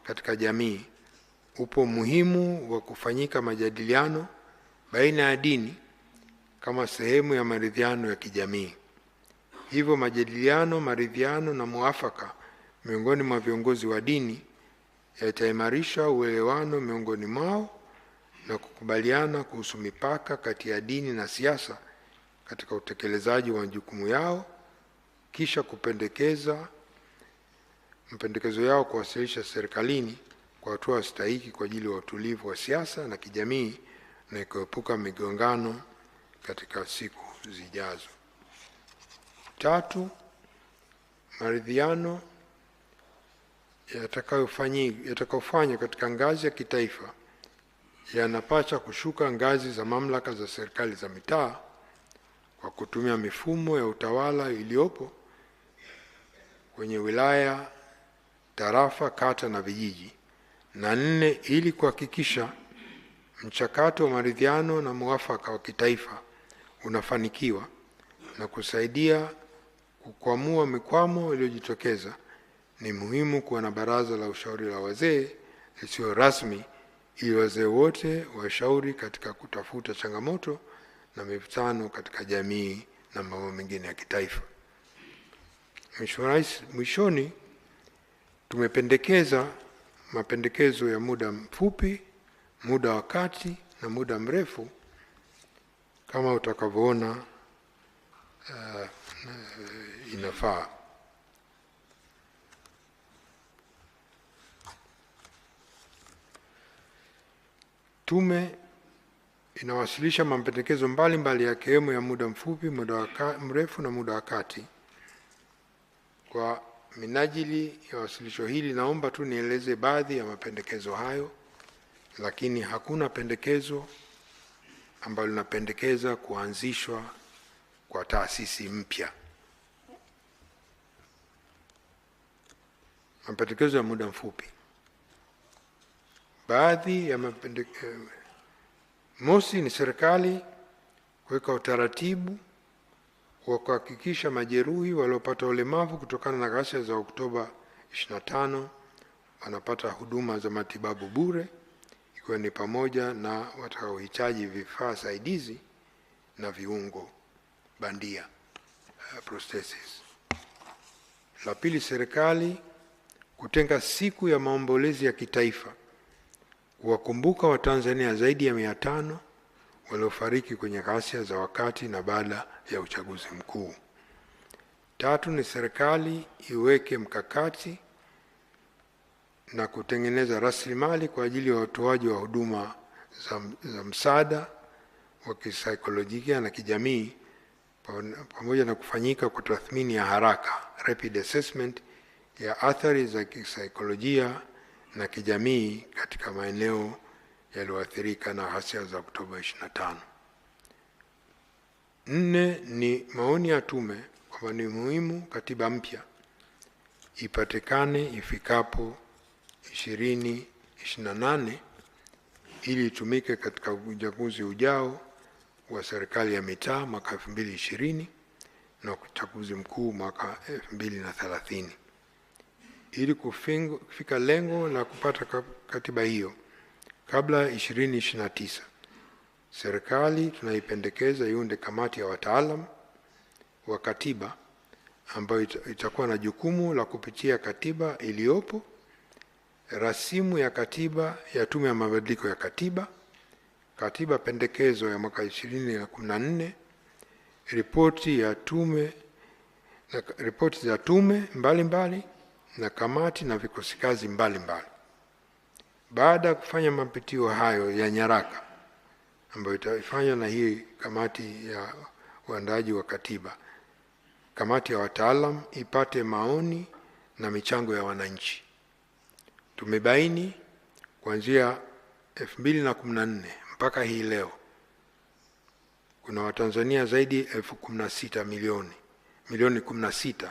katika jamii, upo muhimu wa kufanyika majadiliano baina ya dini kama sehemu ya maridhiano ya kijamii. Hivyo majadiliano, maridhiano na muafaka miongoni mwa viongozi wa dini yataimarisha uelewano miongoni mwao na kukubaliana kuhusu mipaka kati ya dini na siasa katika utekelezaji wa majukumu yao, kisha mapendekezo yao kuwasilisha serikalini kwa hatua stahiki kwa ajili ya utulivu wa siasa na kijamii na kuepuka migongano katika siku zijazo. 3, maridhiano yatakayofanywa katika ngazi ya kitaifa yanapaswa kushuka ngazi za mamlaka za serikali za mitaa kwa kutumia mifumo ya utawala iliyopo kwenye wilaya, tarafa, kata na vijiji. Na 4, ili kuhakikisha mchakato wa maridhiano na muafaka wa kitaifa unafanikiwa na kusaidia kukwamua mikwamo iliyojitokeza, ni muhimu kuwa na baraza la ushauri la wazee lisilo rasmi, ili wazee wote washauri katika kutafuta changamoto na mivutano katika jamii na mambo mengine ya kitaifa. Mheshimiwa Rais, mwishoni tumependekeza mapendekezo ya muda mfupi, muda wa kati na muda mrefu kama utakavyoona inafaa. Tume inawasilisha mapendekezo mbalimbali yakiwemo ya muda mfupi, muda mrefu na muda wa kati. Kwa minajili ya wasilisho hili, naomba tu nieleze baadhi ya mapendekezo hayo, lakini hakuna pendekezo ambalo linapendekeza kuanzishwa kwa taasisi mpya. Mapendekezo ya muda mfupi. Baadhi ya mapendekezo: mosi, ni serikali kuweka utaratibu wa kuhakikisha majeruhi waliopata ulemavu kutokana na ghasia za Oktoba 25 wanapata huduma za matibabu bure, ikiwa ni pamoja na watakaohitaji vifaa saidizi na viungo bandia, prosthesis. La pili, serikali kutenga siku ya maombolezi ya kitaifa kuwakumbuka Watanzania zaidi ya 500 waliofariki kwenye ghasia za wakati na baada ya uchaguzi mkuu. 3, ni serikali iweke mkakati na kutengeneza rasilimali kwa ajili ya utoaji wa huduma za msaada wa kisaikolojia na kijamii, pamoja na kufanyika kwa tathmini ya haraka, rapid assessment, ya athari za kisaikolojia na kijamii katika maeneo yaliyoathirika na ghasia za Oktoba 25. 4, ni maoni ya tume kwamba ni muhimu katiba mpya ipatikane ifikapo 2028 ili itumike katika uchaguzi ujao wa serikali ya mitaa mwaka 2020 na uchaguzi mkuu mwaka 2030. Ili kufika lengo la kupata katiba hiyo kabla ya 2029, serikali tunaipendekeza iunde kamati ya wataalamu wa katiba ambayo itakuwa na jukumu la kupitia katiba iliyopo, rasimu ya katiba ya Tume ya Mabadiliko ya Katiba, katiba pendekezo ya mwaka 2014, ripoti za tume mbalimbali na kamati na vikosi kazi mbalimbali. Baada ya kufanya mapitio hayo ya nyaraka ambayo itafanywa na hii kamati ya uandaaji wa katiba, kamati ya wataalam ipate maoni na michango ya wananchi. Tumebaini kuanzia 2014 mpaka hii leo kuna Watanzania zaidi ya 16 milioni 16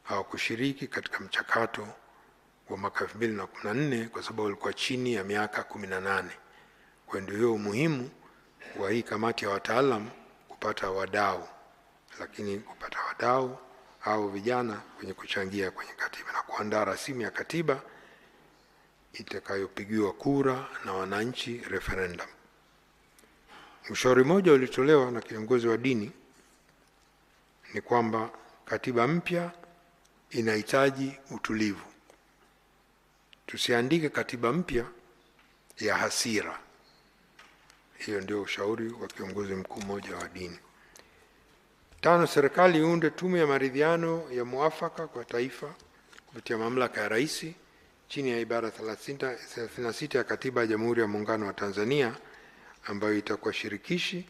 hawakushiriki katika mchakato wa mwaka 2014 kwa sababu walikuwa chini ya miaka 18. Kwa ndio umuhimu wa hii kamati ya wataalam kupata wadau, lakini kupata wadau au vijana kwenye kuchangia kwenye katiba na kuandaa rasimu ya katiba itakayopigiwa kura na wananchi, referendum. Ushauri mmoja ulitolewa na kiongozi wa dini ni kwamba katiba mpya inahitaji utulivu. Tusiandike katiba mpya ya hasira. Hiyo ndio ushauri wa kiongozi mkuu mmoja wa dini. 5, serikali iunde tume ya maridhiano ya muafaka kwa taifa kupitia mamlaka ya rais chini ya ibara 36 ya Katiba ya Jamhuri ya Muungano wa Tanzania, ambayo itakuwa shirikishi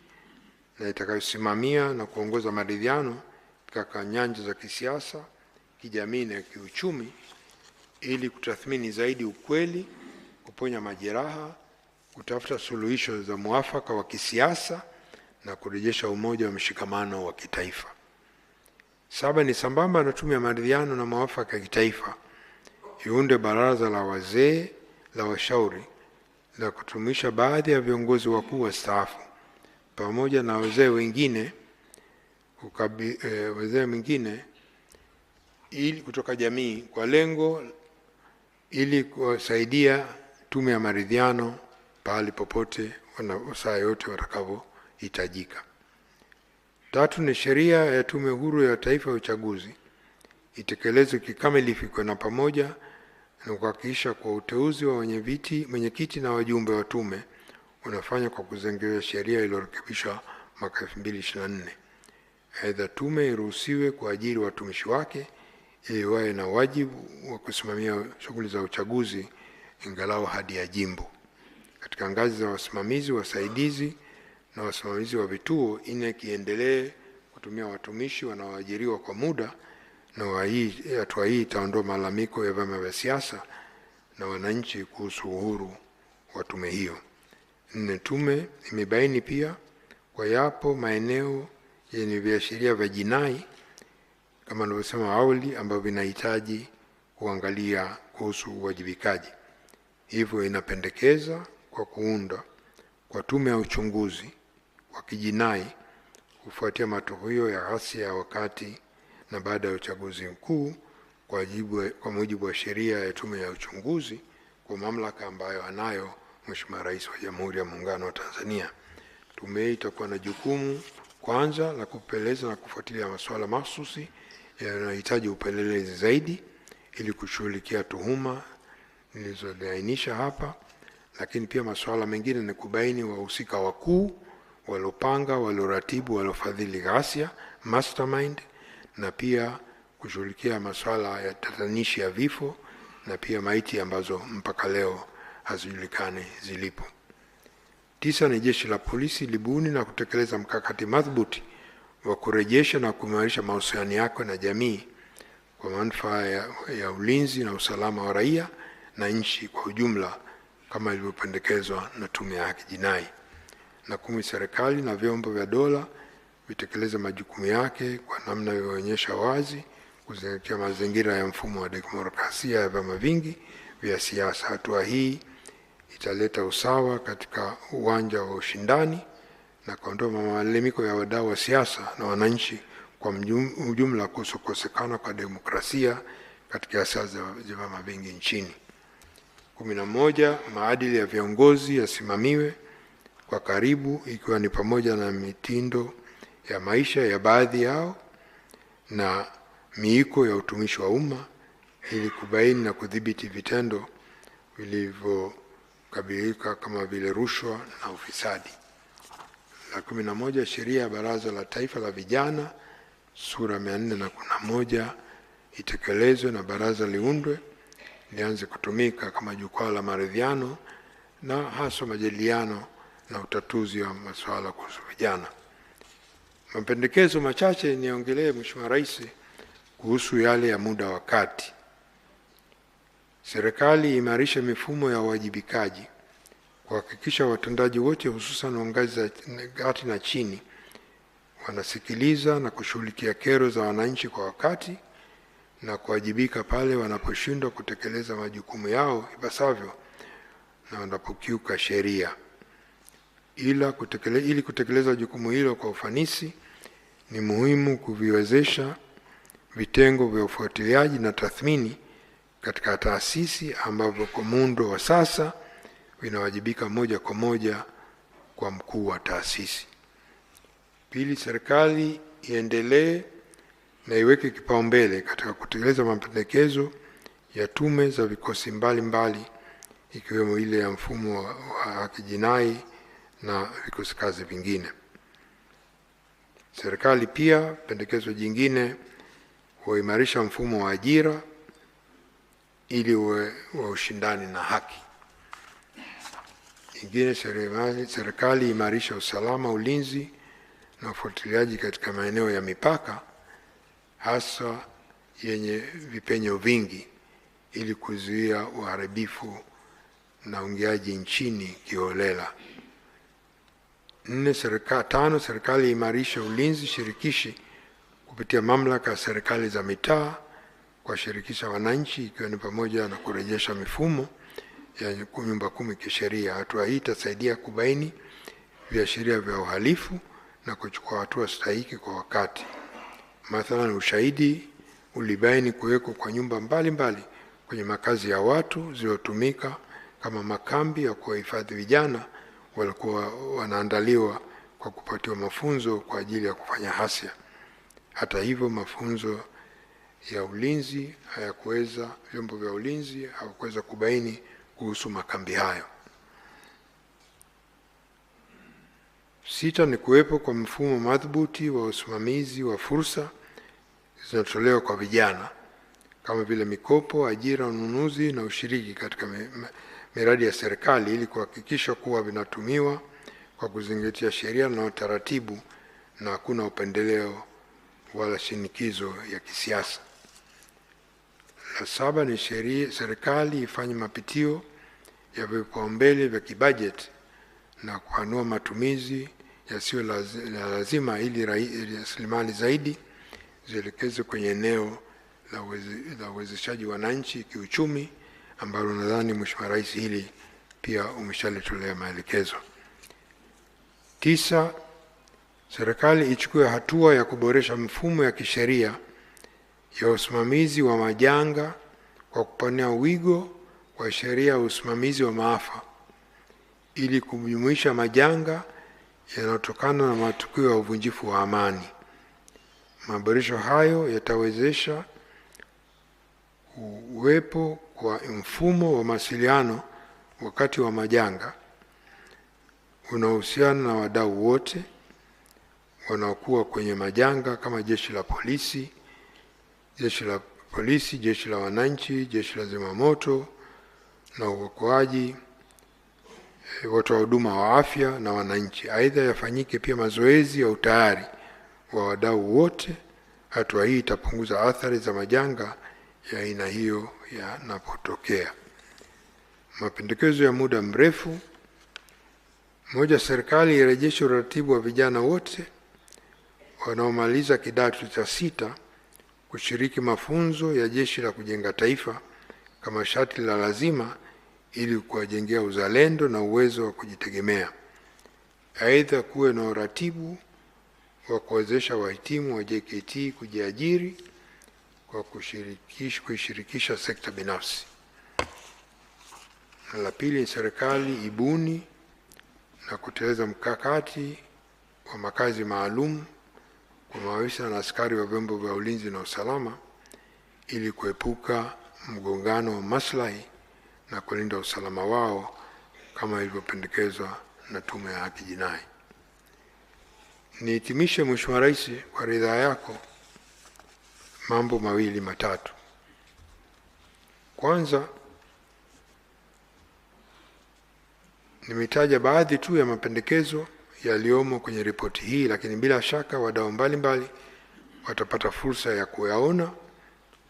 na itakayosimamia na kuongoza maridhiano katika nyanja za kisiasa, kijamii na kiuchumi, ili kutathmini zaidi ukweli, kuponya majeraha, kutafuta suluhisho za muafaka wa kisiasa na kurejesha umoja wa mshikamano wa kitaifa. 7, ni sambamba na tume ya maridhiano na muafaka ya kitaifa iunde baraza la wazee la washauri la kutumisha baadhi ya viongozi wakuu wastaafu pamoja na wazee wengine ili kutoka jamii kwa lengo ili kuwasaidia tume ya maridhiano pahali popote na saa yote watakavyohitajika. 3, ni sheria ya Tume Huru ya Taifa ya Uchaguzi itekelezwe kikamilifu, ikiwa na pamoja na kuhakikisha kwa uteuzi wa mwenyekiti na wajumbe wa tume unafanya kwa kuzingatia sheria iliyorekebishwa mwaka 2024. Aidha, tume iruhusiwe kuajiri watumishi wake ili wawe na wajibu wa kusimamia shughuli za uchaguzi ingalau hadi ya jimbo. Katika ngazi za wasimamizi, wasaidizi na wasimamizi wa vituo, INEC iendelee kutumia watumishi wanaoajiriwa kwa muda, na hatua hii itaondoa malalamiko ya vyama vya siasa na wananchi kuhusu uhuru wa tume hiyo. 4, tume imebaini pia kwa yapo maeneo yenye viashiria vya jinai kama nilivyosema awali ambavyo vinahitaji kuangalia kuhusu uwajibikaji. Hivyo inapendekeza kwa kuunda kwa tume ya uchunguzi wa kijinai kufuatia matukio ya ghasia ya wakati na baada ya uchaguzi mkuu kwa mujibu wa sheria ya tume ya uchunguzi, kwa mamlaka ambayo anayo Mheshimiwa Rais wa Jamhuri ya Muungano wa Tanzania. Tume hii itakuwa na jukumu kwanza la kupeleleza na kufuatilia masuala mahsusi yanayohitaji upelelezi zaidi ili kushughulikia tuhuma nilizoainisha hapa, lakini pia masuala mengine ni kubaini wahusika wakuu waliopanga, walioratibu, waliofadhili ghasia, mastermind, na pia kushughulikia masuala ya tatanishi ya vifo na pia maiti ambazo mpaka leo hazijulikani zilipo. 9, ni jeshi la polisi libuni na kutekeleza mkakati madhubuti wa kurejesha na kuimarisha mahusiano yake na jamii kwa manufaa ya ulinzi na usalama wa raia na nchi kwa ujumla kama ilivyopendekezwa na Tume ya Haki Jinai. Na 10, serikali na vyombo vya dola vitekeleze majukumu yake kwa namna inayoonyesha wazi kuzingatia mazingira ya mfumo wa demokrasia ya vyama vingi vya siasa. Hatua hii italeta usawa katika uwanja wa ushindani na kuondoa malalamiko ya wadau wa siasa na wananchi kwa ujumla kuhusu kukosekana kwa demokrasia katika siasa za vyama vingi nchini. 11, maadili ya viongozi yasimamiwe kwa karibu, ikiwa ni pamoja na mitindo ya maisha ya baadhi yao na miiko ya utumishi wa umma ili kubaini na kudhibiti vitendo vilivyokabilika kama vile rushwa na ufisadi. La 11, sheria ya Baraza la Taifa la Vijana sura 411 itekelezwe na baraza liundwe lianze kutumika kama jukwaa la maridhiano na haswa majadiliano na utatuzi wa masuala kuhusu vijana. Mapendekezo machache niongelee Mheshimiwa Rais kuhusu yale ya muda wa kati. Serikali imarishe mifumo ya uwajibikaji kuhakikisha watendaji wote hususan wa ngazi za kati na chini wanasikiliza na kushughulikia kero za wananchi kwa wakati na kuwajibika pale wanaposhindwa kutekeleza majukumu yao ipasavyo na wanapokiuka sheria. Ili kutekeleza jukumu hilo kwa ufanisi, ni muhimu kuviwezesha vitengo vya ufuatiliaji na tathmini katika taasisi ambavyo kwa muundo wa sasa vinawajibika moja kwa moja kwa mkuu wa taasisi. Pili, serikali iendelee na iweke kipaumbele katika kutekeleza mapendekezo ya tume za vikosi mbalimbali ikiwemo ile ya mfumo wa haki jinai na vikosi kazi vingine. Serikali pia, pendekezo jingine, huimarisha mfumo wa ajira ili uwe wa ushindani na haki. Ingine, serikali imarisha usalama, ulinzi na ufuatiliaji katika maeneo ya mipaka hasa yenye vipenyo vingi ili kuzuia uharibifu na uingiaji nchini kiholela. Tano, serikali imarisha ulinzi shirikishi kupitia mamlaka ya serikali za mitaa kuwashirikisha wananchi, ikiwa ni pamoja na kurejesha mifumo ya nyumba kumi kisheria. Hatua hii itasaidia kubaini viashiria vya uhalifu na kuchukua hatua stahiki kwa wakati. Mathalan, ushahidi ulibaini kuwekwa kwa nyumba mbalimbali kwenye makazi ya watu zilizotumika kama makambi ya kuwahifadhi vijana walikuwa wanaandaliwa kwa kupatiwa mafunzo kwa ajili ya kufanya hasia. Hata hivyo, mafunzo ya ulinzi vyombo vya ulinzi hawakuweza kubaini kuhusu makambi hayo. Sita, ni kuwepo kwa mfumo madhubuti wa usimamizi wa fursa zinatolewa kwa vijana kama vile mikopo, ajira, ununuzi na ushiriki katika miradi ya serikali ili kuhakikisha kuwa vinatumiwa kwa kuzingatia sheria na utaratibu na hakuna upendeleo wala shinikizo ya kisiasa. La saba, ni serikali ifanye mapitio ya vipaumbele vya kibajeti na kupanua matumizi yasiyo lazima ili rasilimali zaidi zielekezwe kwenye eneo la uwezeshaji wananchi kiuchumi, ambalo nadhani Mheshimiwa Rais hili pia umeshalitolea maelekezo. Tisa, serikali ichukue hatua ya kuboresha mfumo ya kisheria ya usimamizi wa majanga kwa kupanua wigo wa sheria ya usimamizi wa maafa ili kujumuisha majanga yanayotokana na matukio ya uvunjifu wa amani. Maboresho hayo yatawezesha uwepo kwa mfumo wa mawasiliano wakati wa majanga unaohusiana na wadau wote wanaokuwa kwenye majanga kama jeshi la polisi, jeshi la wananchi, jeshi la zimamoto na uokoaji, watoa huduma wa afya na wananchi. Aidha, yafanyike pia mazoezi ya utayari wa wadau wote. Hatua hii itapunguza athari za majanga ya aina hiyo yanapotokea. Mapendekezo ya muda mrefu. Moja, serikali irejeshe uratibu wa vijana wote wanaomaliza kidato cha 6 kushiriki mafunzo ya Jeshi la Kujenga Taifa kama sharti la lazima ili kuwajengea uzalendo na uwezo wa kujitegemea. Aidha, kuwe na uratibu wa kuwezesha wahitimu wa JKT kujiajiri kwa kuishirikisha sekta binafsi. Na la pili, serikali ibuni na kutekeleza mkakati wa makazi maalum kwa maafisa na askari wa vyombo vya ulinzi na usalama ili kuepuka mgongano wa maslahi na kulinda usalama wao kama ilivyopendekezwa na Tume ya Haki Jinai. Nihitimishe, Mheshimiwa Rais, kwa ridhaa yako, mambo mawili matatu. Kwanza, nimetaja baadhi tu ya mapendekezo yaliyomo kwenye ripoti hii, lakini bila shaka wadau mbalimbali watapata fursa ya kuyaona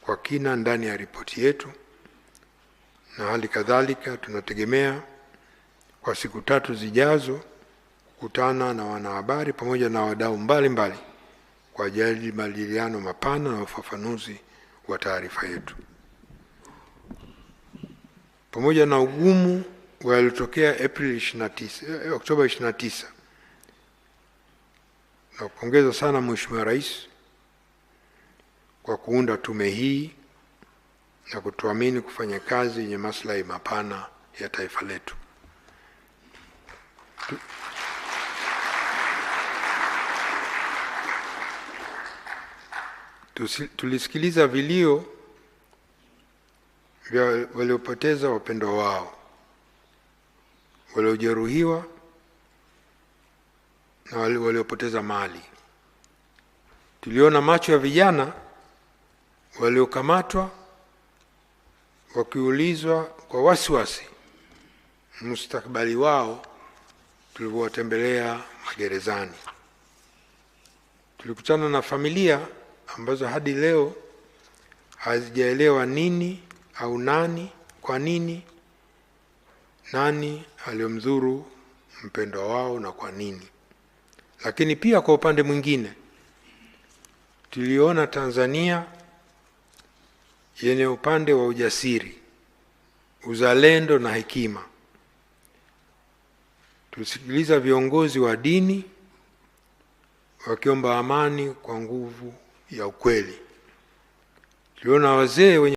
kwa kina ndani ya ripoti yetu, na hali kadhalika tunategemea kwa siku 3 zijazo kukutana na wanahabari pamoja na wadau mbalimbali kwa ajili ya majadiliano mapana na ufafanuzi wa taarifa yetu. Pamoja na ugumu uliotokea Oktoba 29, na kupongeza sana Mheshimiwa Rais kwa kuunda tume hii na kutuamini kufanya kazi yenye maslahi mapana ya taifa letu. Tulisikiliza vilio vya waliopoteza wapendwa wao, waliojeruhiwa na waliopoteza mali. Tuliona macho ya vijana waliokamatwa wakiulizwa kwa wasiwasi mustakabali wao tulipowatembelea magerezani. Tulikutana na familia ambazo hadi leo hazijaelewa nini au nani, kwa nini, nani aliyomdhuru mpendwa wao na kwa nini. Lakini pia kwa upande mwingine tuliona Tanzania yenye upande wa ujasiri, uzalendo na hekima. Tulisikiliza viongozi wa dini wakiomba amani kwa nguvu ya ukweli. Tuliona wazee wenye